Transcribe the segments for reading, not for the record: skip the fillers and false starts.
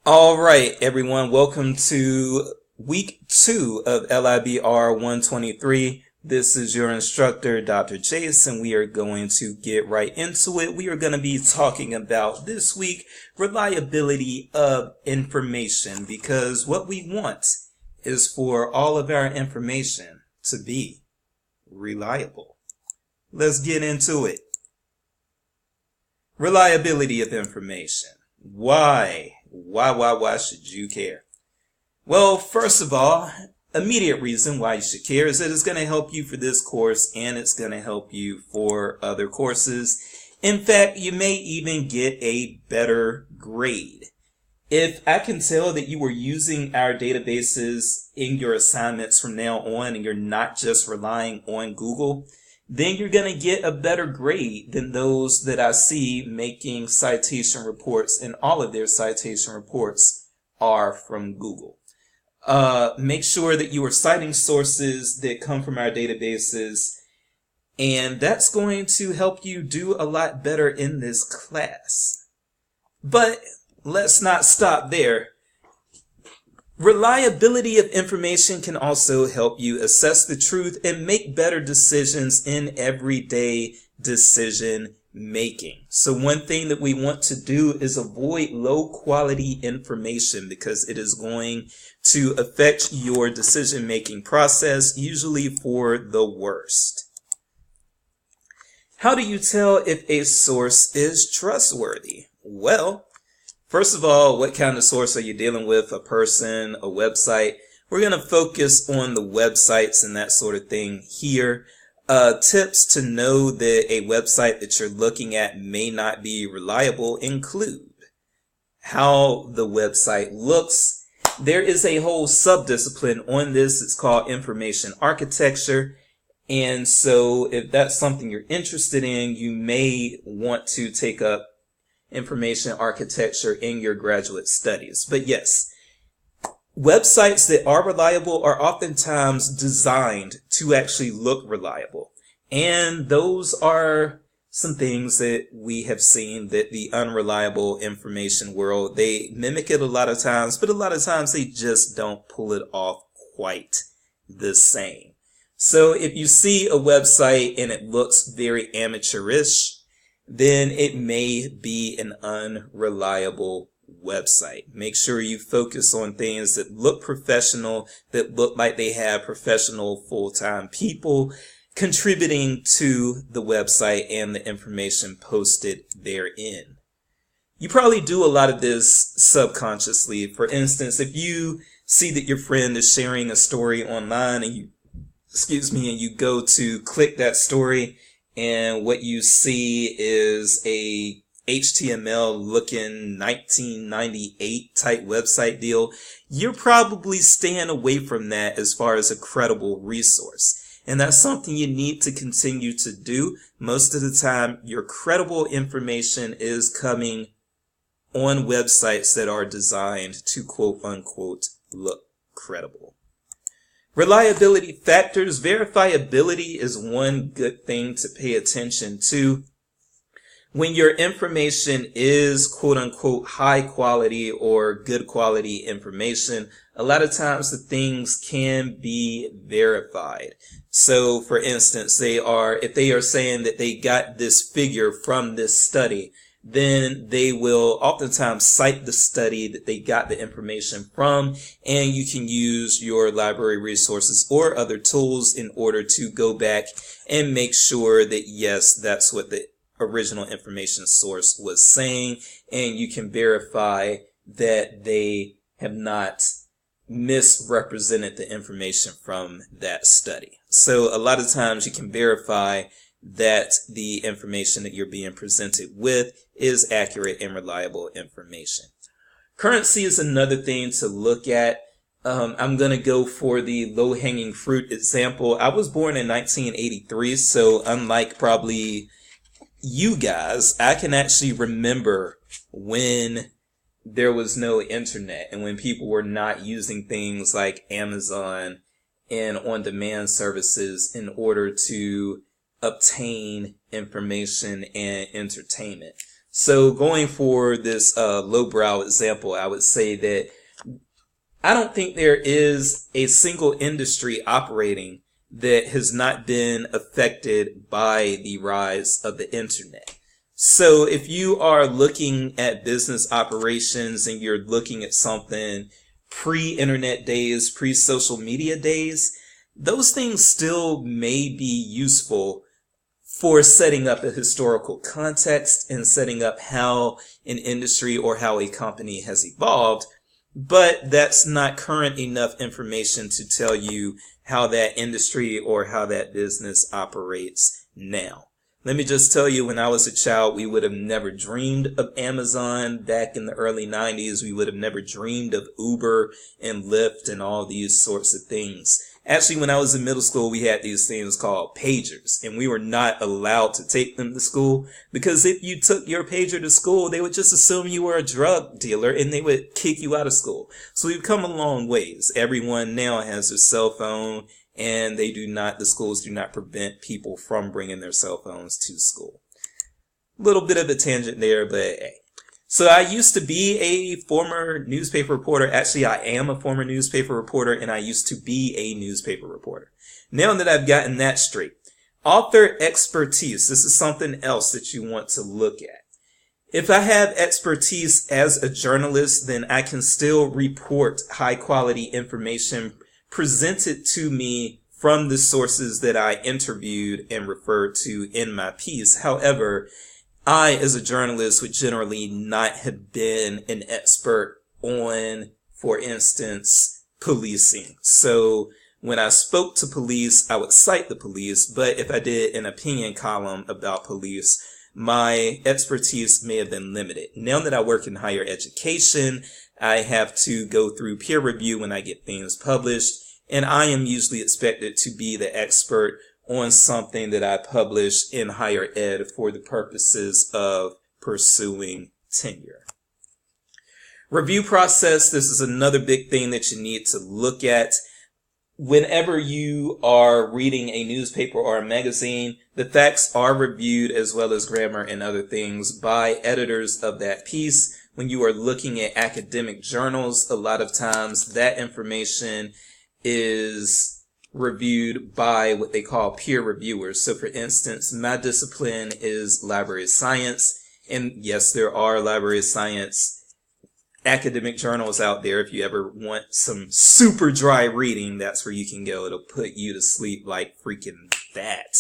All right, everyone. Welcome to week 2 of LIBR 123. This is your instructor, Dr. Jason. We are going to get right into it. We are going to be talking about this week reliability of information, because what we want is for all of our information to be reliable. Let's get into it. Reliability of information. Why should you care? Well, first of all, immediate reason why you should care is that it's going to help you for this course and it's going to help you for other courses. In fact, you may even get a better grade. If I can tell that you were using our databases in your assignments from now on and you're not just relying on Google, then you're going to get a better grade than those that I see making citation reports, and all of their citation reports are from Google. Make sure that you are citing sources that come from our databases, and that's going to help you do a lot better in this class. But let's not stop there. Reliability of information can also help you assess the truth and make better decisions in everyday decision making. So one thing that we want to do is avoid low quality information, because it is going to affect your decision making process, usually for the worst. How do you tell if a source is trustworthy? Well, first of all, what kind of source are you dealing with? A person, a website? We're going to focus on the websites and that sort of thing here. Tips to know that a website that you're looking at may not be reliable include how the website looks. There is a whole subdiscipline on this. It's called information architecture. And so if that's something you're interested in, you may want to take up information architecture in your graduate studies. But yes, websites that are reliable are oftentimes designed to actually look reliable. And those are some things that we have seen that the unreliable information world, they mimic it a lot of times, but a lot of times they just don't pull it off quite the same. So if you see a website and it looks very amateurish, then it may be an unreliable website. Make sure you focus on things that look professional, that look like they have professional full-time people contributing to the website and the information posted therein. You probably do a lot of this subconsciously. For instance, if you see that your friend is sharing a story online and you go to click that story, and what you see is a HTML looking 1998 type website deal, you're probably staying away from that as far as a credible resource. And that's something you need to continue to do. Most of the time, your credible information is coming on websites that are designed to quote unquote look credible. Reliability factors. Verifiability is one good thing to pay attention to. When your information is quote unquote high quality or good quality information, a lot of times the things can be verified. So for instance, if they are saying that they got this figure from this study, then they will oftentimes cite the study that they got the information from, and you can use your library resources or other tools in order to go back and make sure that yes, that's what the original information source was saying, and you can verify that they have not misrepresented the information from that study. So a lot of times you can verify that the information that you're being presented with is accurate and reliable information. Currency is another thing to look at. I'm going to go for the low-hanging fruit example. I was born in 1983, so unlike probably you guys, I can actually remember when there was no internet and when people were not using things like Amazon and on-demand services in order to obtain information and entertainment. So going for this lowbrow example, I would say that I don't think there is a single industry operating that has not been affected by the rise of the internet. So if you are looking at business operations and you're looking at something pre-internet days, pre-social media days, those things still may be useful for setting up a historical context and setting up how an industry or how a company has evolved. But that's not current enough information to tell you how that industry or how that business operates now. Let me just tell you, when I was a child, we would have never dreamed of Amazon back in the early 90s. We would have never dreamed of Uber and Lyft and all these sorts of things. Actually, when I was in middle school, we had these things called pagers, and we were not allowed to take them to school because if you took your pager to school, they would just assume you were a drug dealer and they would kick you out of school. So we've come a long ways. Everyone now has a cell phone, and the schools do not prevent people from bringing their cell phones to school. Little bit of a tangent there, but hey. So I used to be a former newspaper reporter. Actually, I am a former newspaper reporter, and I used to be a newspaper reporter. Now that I've gotten that straight, author expertise, this is something else that you want to look at. If I have expertise as a journalist, then I can still report high quality information presented to me from the sources that I interviewed and referred to in my piece. However, I, as a journalist, would generally not have been an expert on, for instance, policing. So when I spoke to police, I would cite the police, but if I did an opinion column about police, my expertise may have been limited. Now that I work in higher education, I have to go through peer review when I get things published, and I am usually expected to be the expert on something that I publish in higher ed for the purposes of pursuing tenure. Review process, this is another big thing that you need to look at. Whenever you are reading a newspaper or a magazine, the facts are reviewed as well as grammar and other things by editors of that piece. When you are looking at academic journals, a lot of times that information is reviewed by what they call peer reviewers. So for instance, my discipline is library of science. And yes, there are library of science academic journals out there. If you ever want some super dry reading, that's where you can go. It'll put you to sleep like freaking that.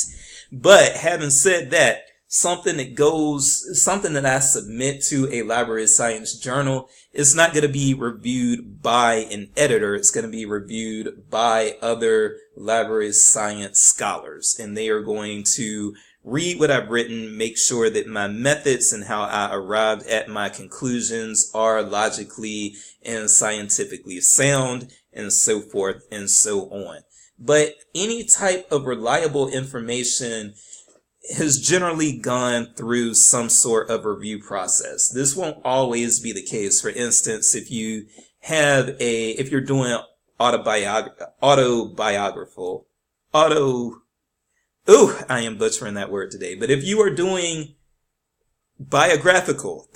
But having said that, something that I submit to a library of science journal is not going to be reviewed by an editor. It's going to be reviewed by other library of science scholars, and they are going to read what I've written, make sure that my methods and how I arrived at my conclusions are logically and scientifically sound, and so forth and so on. But any type of reliable information has generally gone through some sort of review process. This won't always be the case. For instance, if you're doing I am butchering that word today. But if you are doing biographical,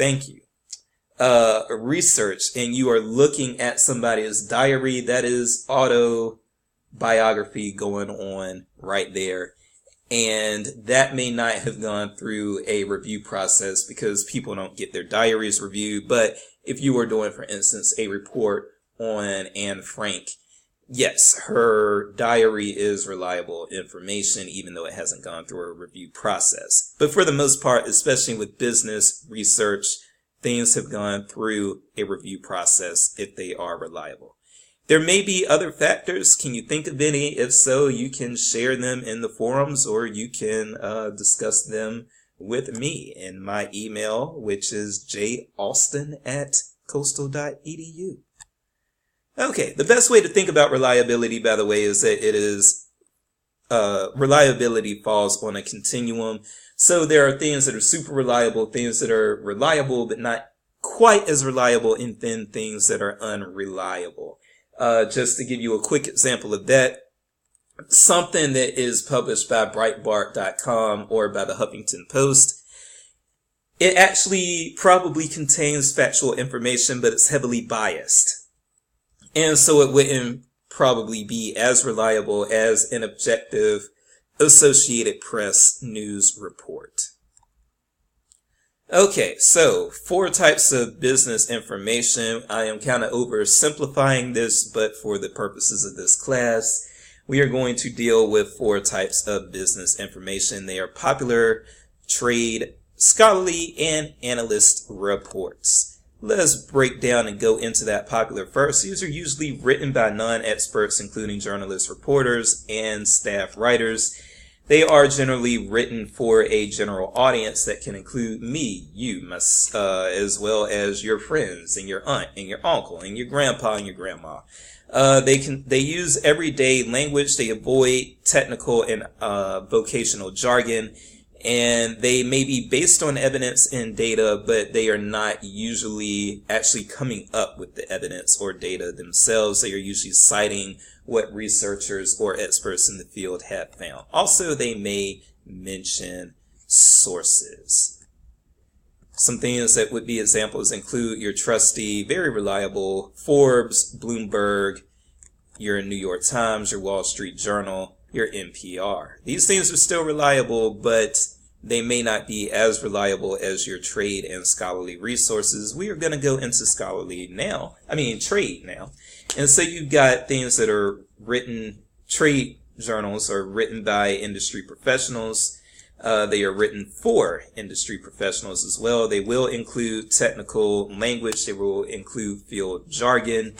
research, and you are looking at somebody's diary, that is autobiography going on right there. And that may not have gone through a review process because people don't get their diaries reviewed. But if you were doing, for instance, a report on Anne Frank, yes, her diary is reliable information, even though it hasn't gone through a review process. But for the most part, especially with business research, things have gone through a review process if they are reliable. There may be other factors. Can you think of any? If so, you can share them in the forums, or you can discuss them with me in my email, which is jaustin@coastal.edu. Okay, the best way to think about reliability, by the way, is that it is reliability falls on a continuum. So there are things that are super reliable, things that are reliable but not quite as reliable, and then things that are unreliable. Just to give you a quick example of that, something that is published by Breitbart.com or by the Huffington Post it actually probably contains factual information, but it's heavily biased. And so it wouldn't probably be as reliable as an objective Associated Press news report. Okay, so 4 types of business information. I am kind of oversimplifying this, but for the purposes of this class, we are going to deal with 4 types of business information. They are popular, trade, scholarly, and analyst reports. Let's break down and go into that popular first. These are usually written by non-experts, including journalists, reporters, and staff writers. They are generally written for a general audience that can include me, you, as well as your friends and your aunt and your uncle and your grandpa and your grandma. They use everyday language. They avoid technical and vocational jargon, and they may be based on evidence and data, but they are not usually actually coming up with the evidence or data themselves. They are usually citing what researchers or experts in the field have found. Also, they may mention sources. Some things that would be examples include your trusty, very reliable Forbes, Bloomberg, your New York Times, your Wall Street Journal, your NPR. These things are still reliable, but they may not be as reliable as your trade and scholarly resources. We are going to go into trade now. And so you've got things that are written, trade journals are written by industry professionals. They are written for industry professionals as well. They will include technical language. They will include field jargon.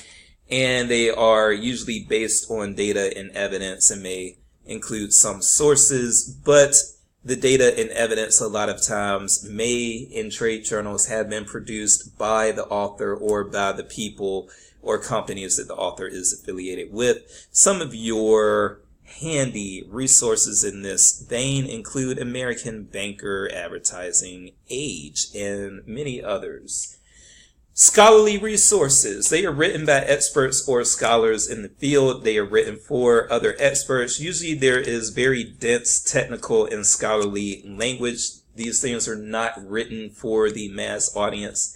And they are usually based on data and evidence and may include some sources. But the data and evidence a lot of times in trade journals have been produced by the author or by the people or companies that the author is affiliated with. Some of your handy resources in this vein include American Banker, Advertising, Age, and many others. Scholarly resources. They are written by experts or scholars in the field. They are written for other experts. Usually there is very dense technical and scholarly language. These things are not written for the mass audience,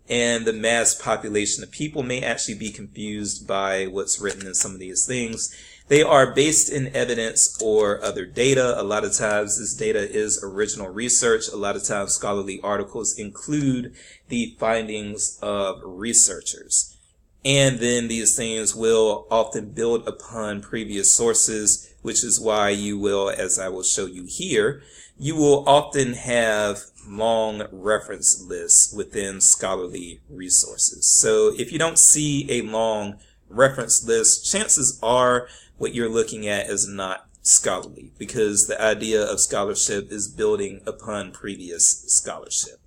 and the mass population of people may actually be confused by what's written in some of these things. They are based in evidence or other data. A lot of times this data is original research. A lot of times scholarly articles include the findings of researchers. And then these things will often build upon previous sources, which is why you will, as I will show you here, you will often have long reference lists within scholarly resources. So if you don't see a long reference list, chances are what you're looking at is not scholarly, because the idea of scholarship is building upon previous scholarship.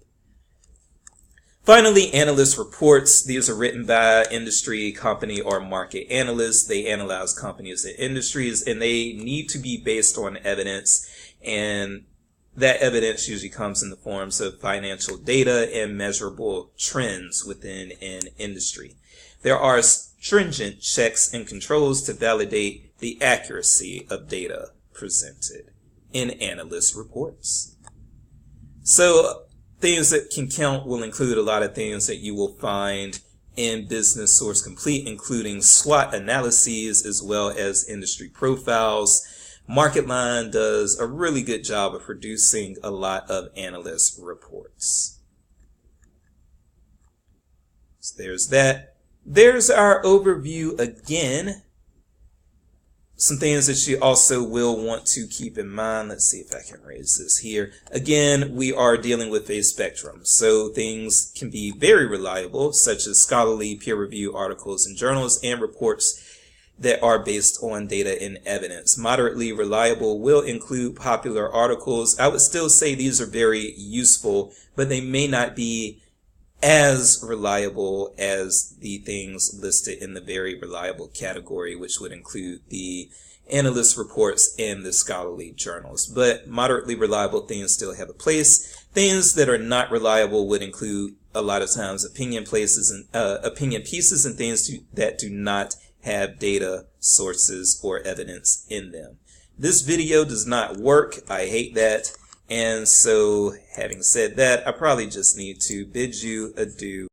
Finally, analyst reports. These are written by industry, company, or market analysts. They analyze companies and industries, and they need to be based on evidence, and that evidence usually comes in the forms of financial data and measurable trends within an industry. There are stringent checks and controls to validate the accuracy of data presented in analyst reports. So things that can count will include a lot of things that you will find in Business Source Complete, including SWOT analyses as well as industry profiles. MarketLine does a really good job of producing a lot of analyst reports. So there's that. There's our overview again. Some things that you also will want to keep in mind. Let's see if I can raise this here. Again, we are dealing with a spectrum. So things can be very reliable, such as scholarly peer-reviewed articles and journals and reports that are based on data and evidence. Moderately reliable will include popular articles. I would still say these are very useful, but they may not be as reliable as the things listed in the very reliable category, which would include the analyst reports and the scholarly journals. But moderately reliable things still have a place. Things that are not reliable would include a lot of times opinion pieces and things that do not have data, sources, or evidence in them. This video does not work. I hate that. And so, having said that, I probably just need to bid you adieu.